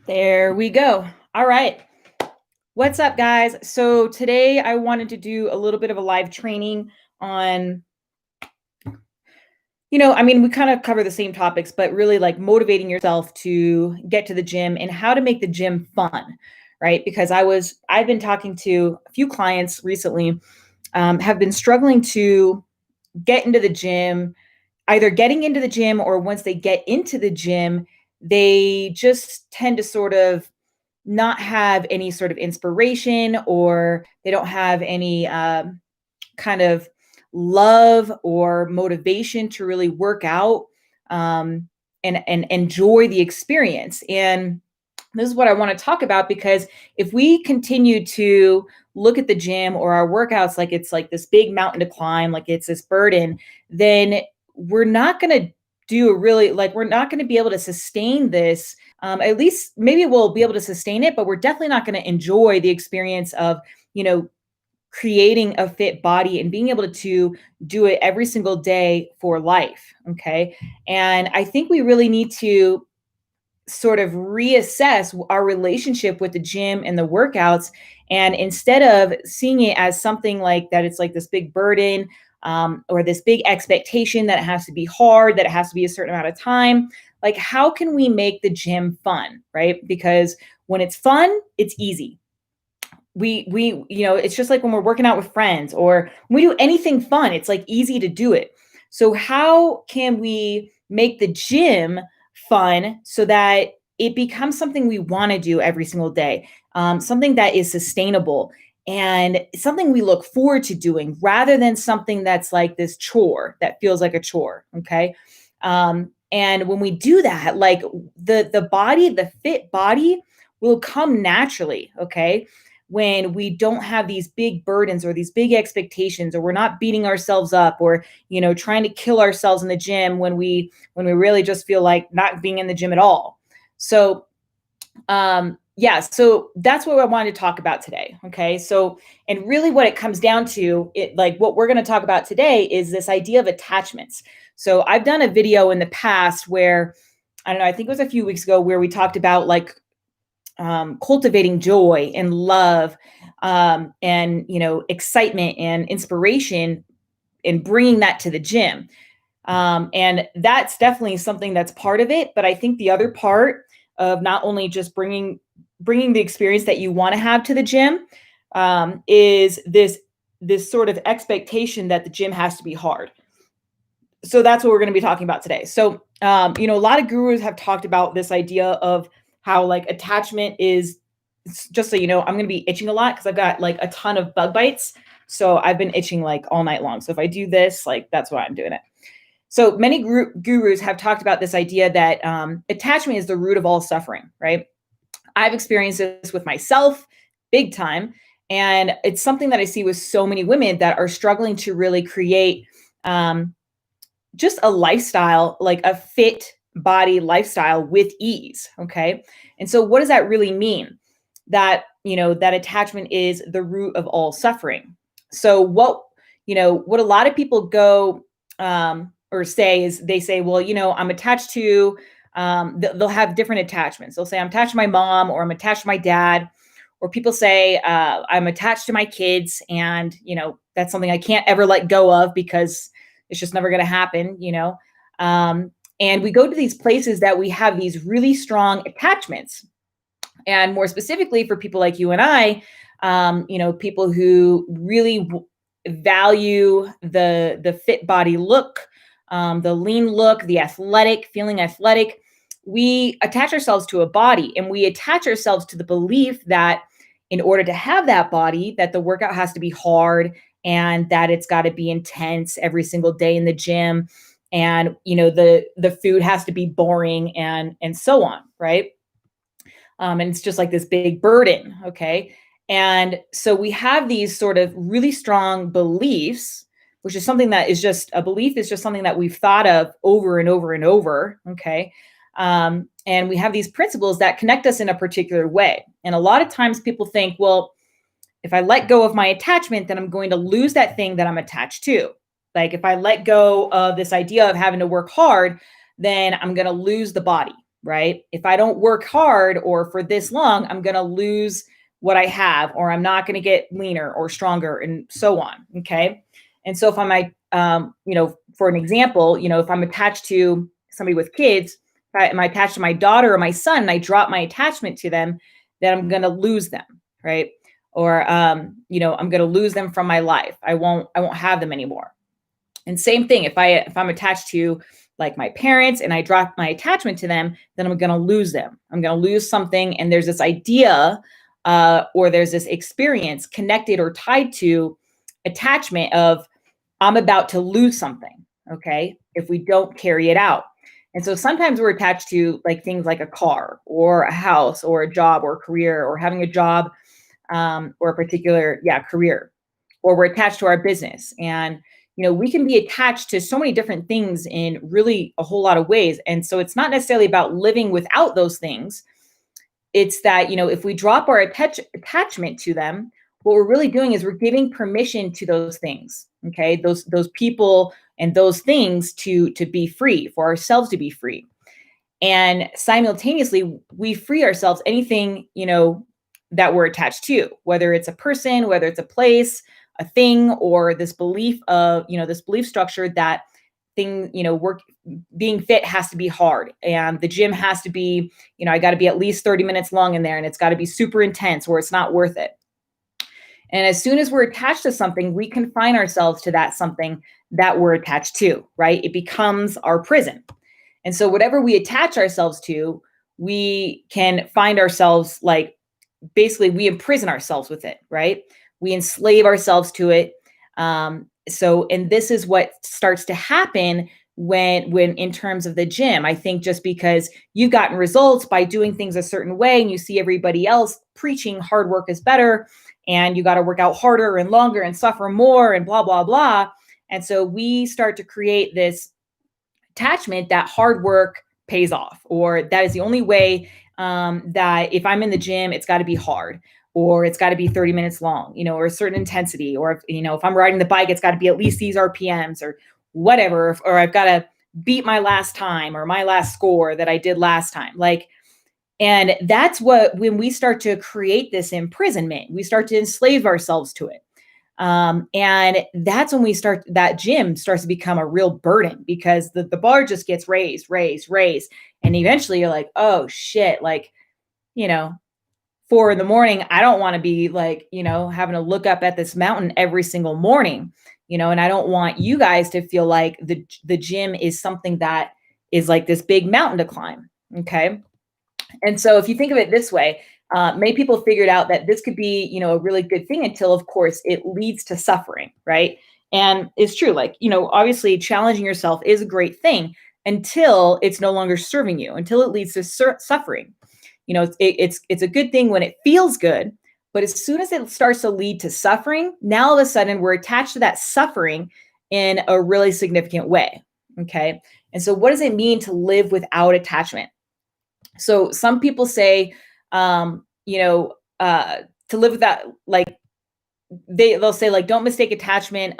There we go. All right. What's up, guys? So today I wanted to do a little bit of a live training on, we kind of cover the same topics, but really like motivating yourself to get to the gym and how to make the gym fun, right? Because I've been talking to a few clients recently, have been struggling to get into the gym, either getting into the gym or once they get into the gym, they just tend to sort of not have any sort of inspiration, or they don't have any kind of love or motivation to really work out, um, and enjoy the experience. And this is what I want to talk about, because if we continue to look at the gym or our workouts like it's like this big mountain to climb, like it's this burden, then we're not going to do a really, like, we're not going to be able to sustain this. At least maybe we'll be able to sustain it, but we're definitely not going to enjoy the experience of, you know, creating a fit body and being able to do it every single day for life. Okay. And I think we really need to sort of reassess our relationship with the gym and the workouts. And instead of seeing it as something like that, it's like this big burden, or this big expectation that it has to be hard, that it has to be a certain amount of time. Like, how can we make the gym fun, right? Because when it's fun, it's easy. It's just like when we're working out with friends or when we do anything fun, it's like easy to do it. So how can we make the gym fun so that it becomes something we want to do every single day, something that is sustainable and something we look forward to doing, rather than something that's like this chore that feels like a chore. Okay. And when we do that, like, the fit body will come naturally. Okay, when we don't have these big burdens or these big expectations, or we're not beating ourselves up, or trying to kill ourselves in the gym when we really just feel like not being in the gym at all. So yeah, so that's what I wanted to talk about today. Okay, so, and really what it comes down to, it like what we're going to talk about today is this idea of attachments. So I've done a video in the past where, I don't know, I think it was a few weeks ago, where we talked about like, cultivating joy and love, and excitement and inspiration, and bringing that to the gym. And that's definitely something that's part of it. But I think the other part of not only just bringing the experience that you want to have to the gym, is this sort of expectation that the gym has to be hard. So that's what we're going to be talking about today. So, a lot of gurus have talked about this idea of how, like, attachment is, just so you know, I'm going to be itching a lot because I've got like a ton of bug bites. So I've been itching like all night long. So if I do this, like, that's why I'm doing it. So many gurus have talked about this idea that, attachment is the root of all suffering, right? I've experienced this with myself big time. And it's something that I see with so many women that are struggling to really create, just a lifestyle, like a fit body lifestyle with ease. Okay. And so what does that really mean? That, that attachment is the root of all suffering. So what a lot of people go, or say, is they say, well, I'm attached to, they'll have different attachments. They'll say, I'm attached to my mom, or I'm attached to my dad. Or people say, I'm attached to my kids. And, that's something I can't ever let go of because it's just never going to happen. And we go to these places that we have these really strong attachments. And more specifically for people like you and I, people who really value the fit body look, the lean look, the athletic, feeling athletic, we attach ourselves to a body, and we attach ourselves to the belief that in order to have that body, that the workout has to be hard, and that it's got to be intense every single day in the gym, and the food has to be boring, and so on, right? And it's just like this big burden. Okay. And so we have these sort of really strong beliefs, which is something that is just a belief, is just something that we've thought of over and over and over. Okay. And we have these principles that connect us in a particular way. And a lot of times people think, well, if I let go of my attachment, then I'm going to lose that thing that I'm attached to. Like, if I let go of this idea of having to work hard, then I'm going to lose the body. right? If I don't work hard or for this long, I'm going to lose what I have, or I'm not going to get leaner or stronger, and so on. Okay. And so if for an example, if I'm attached to somebody with kids, if I am attached to my daughter or my son, and I drop my attachment to them, then I'm going to lose them, right? Or I'm going to lose them from my life. I won't have them anymore. And same thing, if I'm attached to like my parents and I drop my attachment to them, then I'm going to lose them. I'm going to lose something. And there's this idea or there's this experience connected or tied to attachment of I'm about to lose something. Okay. If we don't carry it out. And so sometimes we're attached to like things like a car or a house or a job or a career or having a job or a particular career, or we're attached to our business. And we can be attached to so many different things in really a whole lot of ways. And so it's not necessarily about living without those things. It's that if we drop our attachment to them, what we're really doing is we're giving permission to those things, okay, those people and those things to be free, for ourselves to be free. And simultaneously we free ourselves anything that we're attached to, whether it's a person, whether it's a place, a thing, or this belief of this belief structure that work, being fit has to be hard, and the gym has to be, I got to be at least 30 minutes long in there, and it's got to be super intense or it's not worth it. And as soon as we're attached to something, we confine ourselves to that something that we're attached to, right? It becomes our prison. And so whatever we attach ourselves to, we can find ourselves like, basically we imprison ourselves with it, right? We enslave ourselves to it. And this is what starts to happen when in terms of the gym. I think just because you've gotten results by doing things a certain way and you see everybody else preaching hard work is better and you got to work out harder and longer and suffer more and blah, blah, blah. And so we start to create this attachment that hard work pays off, or that is the only way that if I'm in the gym, it's got to be hard, or it's got to be 30 minutes long, or a certain intensity, or if I'm riding the bike, it's got to be at least these RPMs or whatever, or I've got to beat my last time or my last score that I did last time. And that's when we start to create this imprisonment, we start to enslave ourselves to it. And that's when that gym starts to become a real burden, because the bar just gets raised. And eventually you're like, oh shit, 4 a.m, I don't want to be having to look up at this mountain every single morning, and I don't want you guys to feel like the gym is something that is like this big mountain to climb. Okay. And so if you think of it this way, many people figured out that this could be, a really good thing until, of course, it leads to suffering, right? And it's true, obviously challenging yourself is a great thing until it's no longer serving you, until it leads to suffering. It's a good thing when it feels good, but as soon as it starts to lead to suffering, now all of a sudden we're attached to that suffering in a really significant way. Okay. And so what does it mean to live without attachment? So some people say, to live without, they'll say don't mistake attachment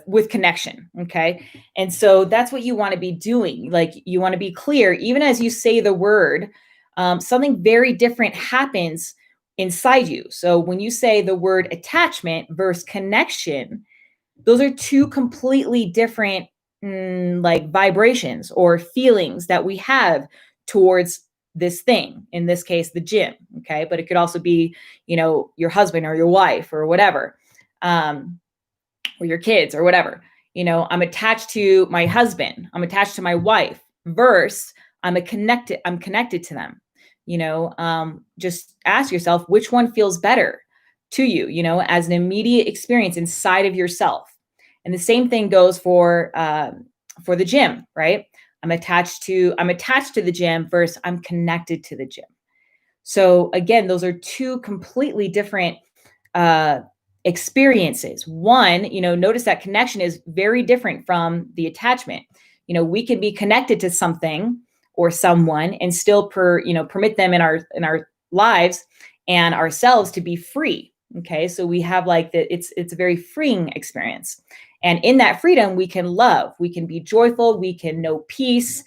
with connection. Okay. And so that's what you want to be doing. You want to be clear, even as you say the word, something very different happens inside you. So when you say the word attachment versus connection, those are two completely different vibrations or feelings that we have towards this thing, in this case, the gym. Okay. But it could also be, your husband or your wife or whatever, or your kids or whatever. I'm attached to my husband, I'm attached to my wife, versus I'm connected to them. Just ask yourself which one feels better to you, as an immediate experience inside of yourself. And the same thing goes for the gym, right? I'm attached to the gym versus I'm connected to the gym. So again, those are two completely different experiences. One, notice that connection is very different from the attachment. We can be connected to something or someone and still permit them in our lives and ourselves to be free. Okay. So we have it's a very freeing experience. And in that freedom, we can love, we can be joyful, we can know peace.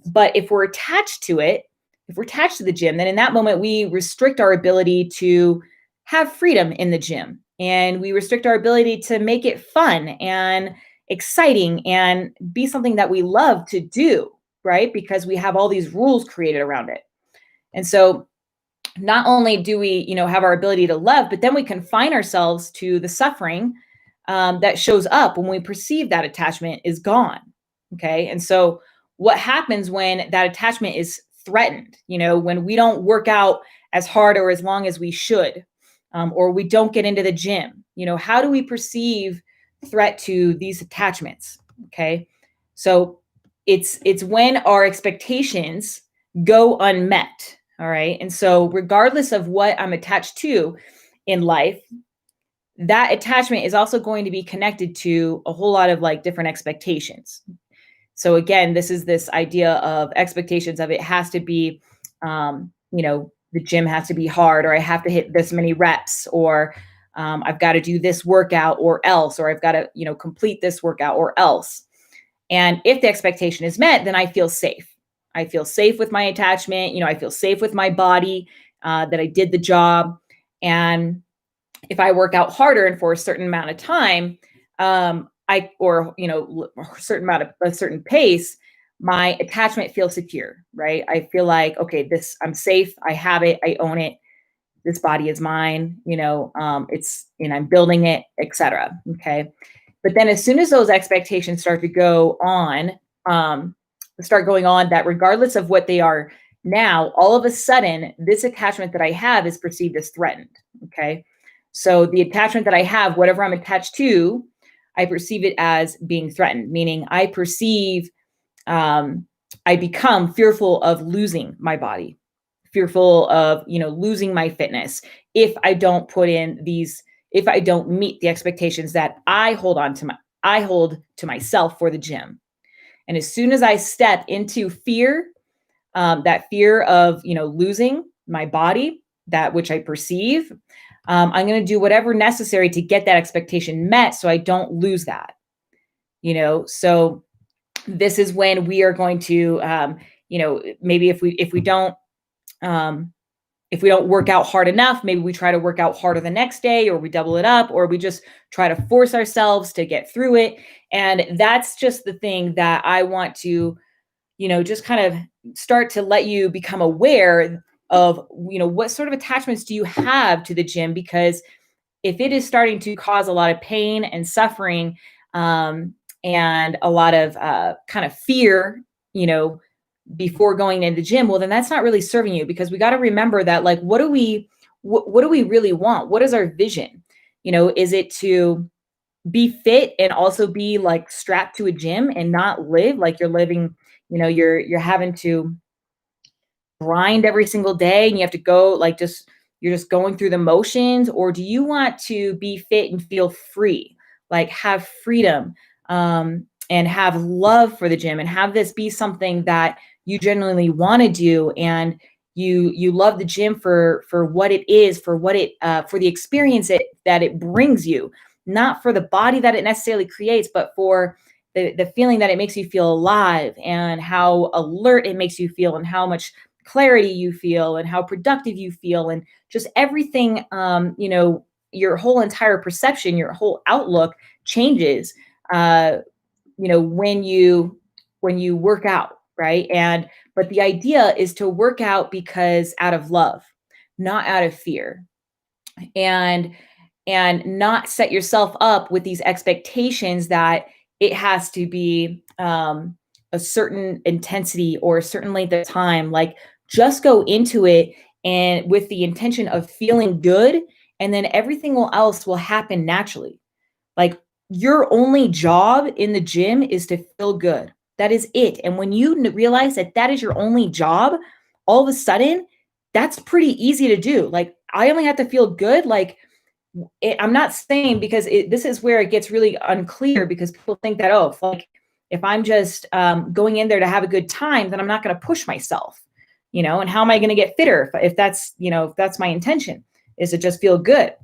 But if we're attached to it, if we're attached to the gym, then in that moment we restrict our ability to have freedom in the gym, and we restrict our ability to make it fun and exciting and be something that we love to do, right? Because we have all these rules created around it. And so not only do we, have our ability to love, but then we confine ourselves to the suffering that shows up when we perceive that attachment is gone. Okay. And so what happens when that attachment is threatened, when we don't work out as hard or as long as we should, or we don't get into the gym, how do we perceive threat to these attachments? Okay. So it's when our expectations go unmet. All right. And so regardless of what I'm attached to in life, that attachment is also going to be connected to a whole lot of like different expectations. So again, this is this idea of expectations of it has to be, the gym has to be hard, or I have to hit this many reps, or I've got to do this workout or else, or I've got to, complete this workout or else. And if the expectation is met, then I feel safe. I feel safe with my attachment. I feel safe with my body, that I did the job. And if I work out harder and for a certain amount of time, a certain pace, my attachment feels secure, right? I feel like, okay, I'm safe. I have it. I own it. This body is mine. I'm building it, etc. Okay. But then as soon as those expectations start going on, that regardless of what they are now, all of a sudden, this attachment that I have is perceived as threatened. Okay. So the attachment that I have, whatever I'm attached to, I perceive it as being threatened, meaning I become fearful of losing my body, fearful of, losing my fitness if I don't if I don't meet the expectations that I hold to myself for the gym. And as soon as I step into fear, that fear of, losing my body, that which I perceive, I'm going to do whatever necessary to get that expectation met so I don't lose that. So this is when we are going to, maybe if we don't work out hard enough, maybe we try to work out harder the next day, or we double it up, or we just try to force ourselves to get through it. And that's just the thing that I want to, just kind of start to let you become aware of, what sort of attachments do you have to the gym? Because if it is starting to cause a lot of pain and suffering, and a lot of kind of fear, before going into the gym, well, then that's not really serving you, because we got to remember that, like, what do we really want? What is our vision? Is it to be fit and also be like strapped to a gym and not live like you're living, you're having to grind every single day and you have to go you're just going through the motions? Or do you want to be fit and feel free, like have freedom, and have love for the gym, and have this be something that you genuinely want to do, and you love the gym for what it is, for what it for the experience that it brings you, not for the body that it necessarily creates, but for the feeling that it makes you feel alive, and how alert it makes you feel, and how much clarity you feel, and how productive you feel, and just everything, your whole entire perception, your whole outlook changes, when you work out, right? But the idea is to work out because out of love, not out of fear, and not set yourself up with these expectations that it has to be a certain intensity or a certain length of time. Like, just go into it and with the intention of feeling good, and then everything else will happen naturally. Like, your only job in the gym is to feel good. That is it. And when you realize that that is your only job, all of a sudden, that's pretty easy to do. Like, I only have to feel good. Like, I'm not saying, because this is where it gets really unclear, because people think that, oh, if I'm just going in there to have a good time, then I'm not going to push myself, and how am I going to get fitter if that's my intention is to just feel good?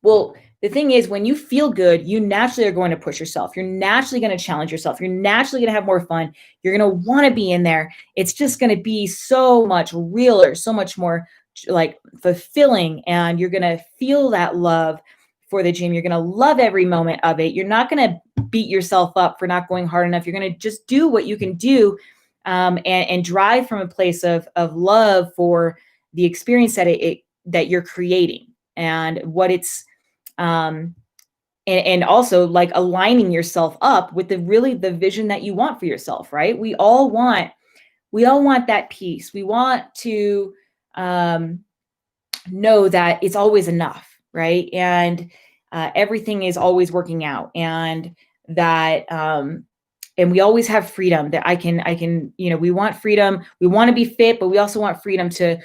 Well, The thing is, when you feel good, you naturally are going to push yourself. You're naturally going to challenge yourself. You're naturally going to have more fun. You're going to want to be in there. It's just going to be so much realer, so much more like fulfilling. And you're going to feel that love for the gym. You're going to love every moment of it. You're not going to beat yourself up for not going hard enough. You're going to just do what you can do, and drive from a place of love for the experience that you're creating and what it's um, and also like aligning yourself up with the vision that you want for yourself, right? We all want that peace. We want to um, know that it's always enough, right? And everything is always working out, and that and we always have freedom. That I can, we want freedom. We want to be fit, but we also want freedom to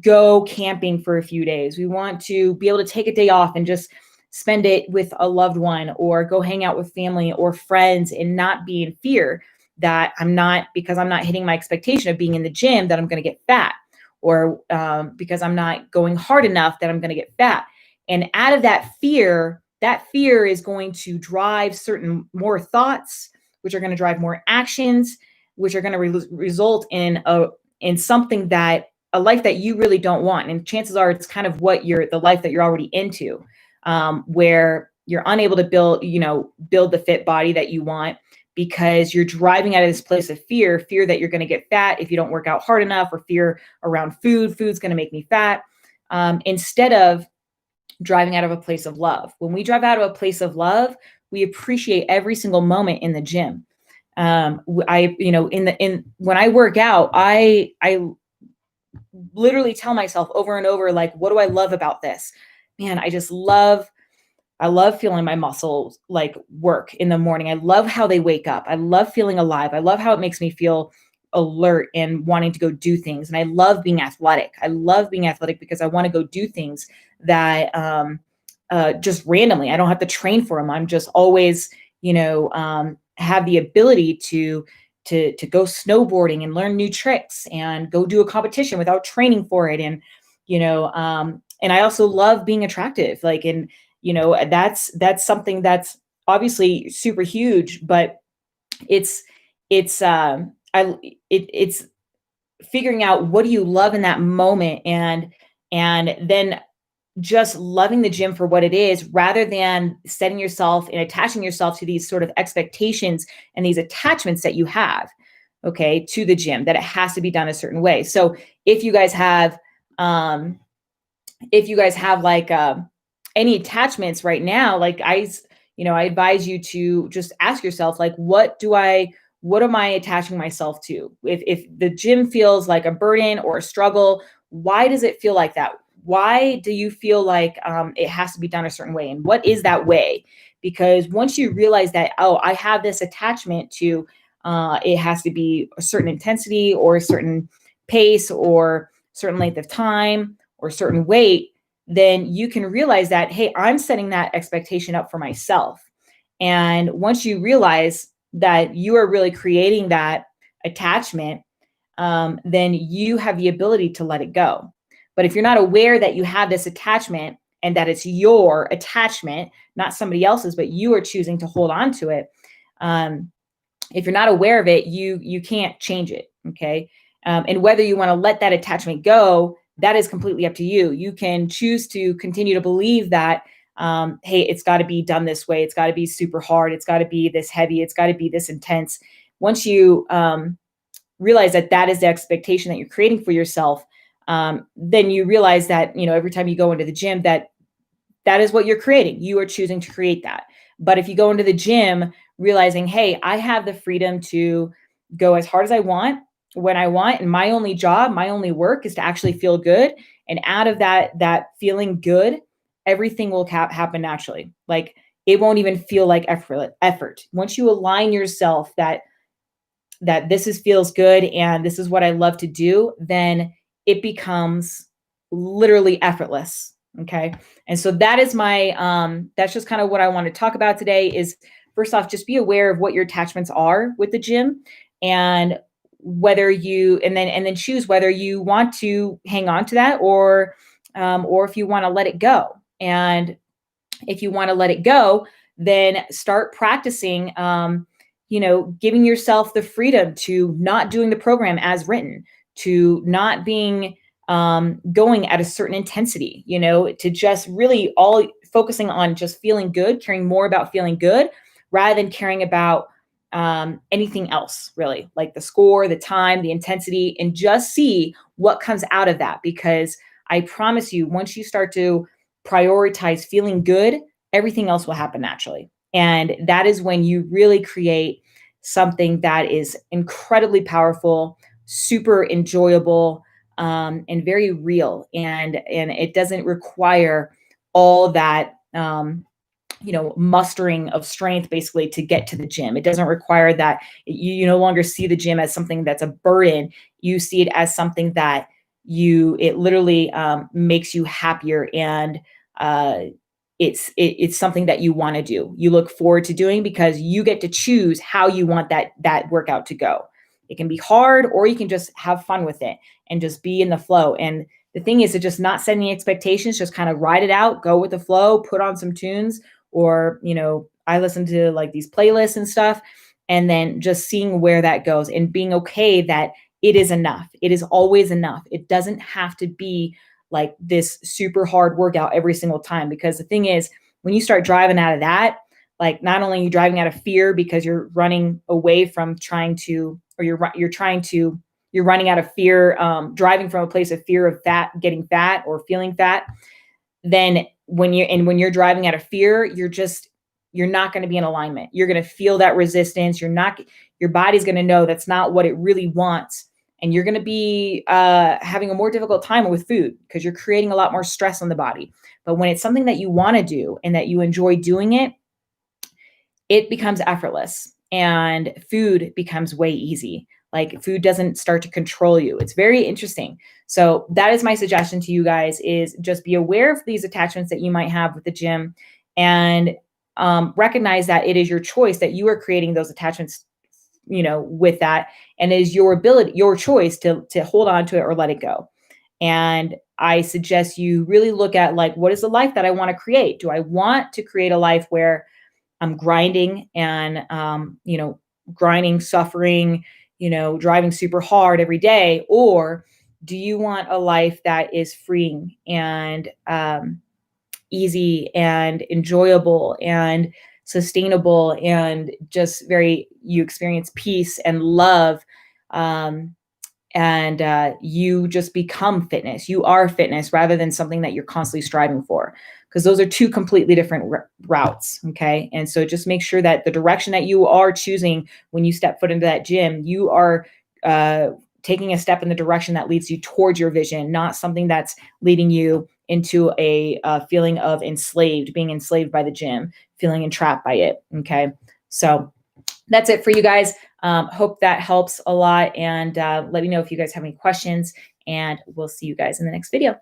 go camping for a few days. We want to be able to take a day off and just spend it with a loved one, or go hang out with family or friends, and not be in fear that because I'm not hitting my expectation of being in the gym, that I'm going to get fat, or because I'm not going hard enough, that I'm going to get fat. And out of that fear is going to drive certain more thoughts, which are going to drive more actions, which are going to result in something that a life that you really don't want. And chances are it's kind of the life that you're already into, where you're unable to build the fit body that you want, because you're driving out of this place of fear that you're going to get fat if you don't work out hard enough, or fear around food's going to make me fat, instead of driving out of a place of love. When we drive out of a place of love, we appreciate every single moment in the gym. I, when I work out, I literally tell myself over and over, like, what do I love about this? Man, I love feeling my muscles like work in the morning. I love how they wake up. I love feeling alive. I love how it makes me feel alert and wanting to go do things. And I love being athletic. I love being athletic because I want to go do things that just randomly. I don't have to train for them. I'm just always, have the ability to go snowboarding and learn new tricks and go do a competition without training for it. And I also love being attractive. Like, and that's something that's obviously super huge, but it's figuring out what do you love in that moment, and then just loving the gym for what it is, rather than setting yourself and attaching yourself to these sort of expectations and these attachments that you have, okay, to the gym, that it has to be done a certain way. So if you guys have like any attachments right now, like I advise you to just ask yourself, like, what am I attaching myself to? If the gym feels like a burden or a struggle, why does it feel like that? Why do you feel like it has to be done a certain way? And what is that way? Because once you realize that, oh, I have this attachment to it has to be a certain intensity or a certain pace or certain length of time or certain weight, then you can realize that, hey, I'm setting that expectation up for myself. And once you realize that you are really creating that attachment, then you have the ability to let it go. But if you're not aware that you have this attachment and that it's your attachment, not somebody else's, but you are choosing to hold on to it, if you're not aware of it, you can't change it. Okay. And whether you want to let that attachment go, that is completely up to you. You can choose to continue to believe that, hey, it's got to be done this way. It's got to be super hard. It's got to be this heavy. It's got to be this intense. Once you realize that that is the expectation that you're creating for yourself, then you realize that, every time you go into the gym, that is what you're creating. You are choosing to create that. But if you go into the gym realizing, hey, I have the freedom to go as hard as I want, when I want, and my only job, my only work is to actually feel good. And out of that feeling good, everything will happen naturally. Like, it won't even feel like effort. Once you align yourself that this feels good and this is what I love to do, then it becomes literally effortless. Okay. And so that is that's just kind of what I want to talk about today. Is, first off, just be aware of what your attachments are with the gym, and whether and then choose whether you want to hang on to that, or if you want to let it go. And if you want to let it go, then start practicing, giving yourself the freedom to not doing the program as written, to not being going at a certain intensity, to just really all focusing on just feeling good, caring more about feeling good rather than caring about anything else, really, like the score, the time, the intensity, and just see what comes out of that. Because I promise you, once you start to prioritize feeling good, everything else will happen naturally. And that is when you really create something that is incredibly powerful, super enjoyable, and very real. And it doesn't require all that mustering of strength basically to get to the gym. It doesn't require that. You no longer see the gym as something that's a burden. You see it as something that it literally makes you happier, and it's something that you want to do. You look forward to doing because you get to choose how you want that workout to go. It can be hard, or you can just have fun with it and just be in the flow. And the thing is to just not set any expectations, just kind of ride it out, go with the flow, put on some tunes, or I listen to like these playlists and stuff, and then just seeing where that goes and being okay that it is enough. It is always enough. It doesn't have to be like this super hard workout every single time, because the thing is, when you start driving out of that, like not only are you driving out of fear because you're running away from trying to, or you're running out of fear, driving from a place of fear of getting fat or feeling fat. Then when you're driving out of fear, you're not going to be in alignment. You're going to feel that resistance. Your body's going to know that's not what it really wants. And you're going to be having a more difficult time with food because you're creating a lot more stress on the body. But when it's something that you want to do and that you enjoy doing it, it becomes effortless, and food becomes way easy. Like food doesn't start to control you. It's very interesting. So that is my suggestion to you guys, is just be aware of these attachments that you might have with the gym, and recognize that it is your choice, that you are creating those attachments, with that. And it is your choice to hold on to it or let it go. And I suggest you really look at, like, what is the life that I want to create? Do I want to create a life where I'm grinding and, grinding, suffering, driving super hard every day? Or do you want a life that is freeing and easy and enjoyable and sustainable, and just you experience peace and love, and you just become fitness. You are fitness rather than something that you're constantly striving for, because those are two completely different routes. Okay. And so just make sure that the direction that you are choosing when you step foot into that gym, you are taking a step in the direction that leads you towards your vision, not something that's leading you into a feeling of being enslaved by the gym, feeling entrapped by it. Okay. So that's it for you guys. Hope that helps a lot. And let me know if you guys have any questions, and we'll see you guys in the next video.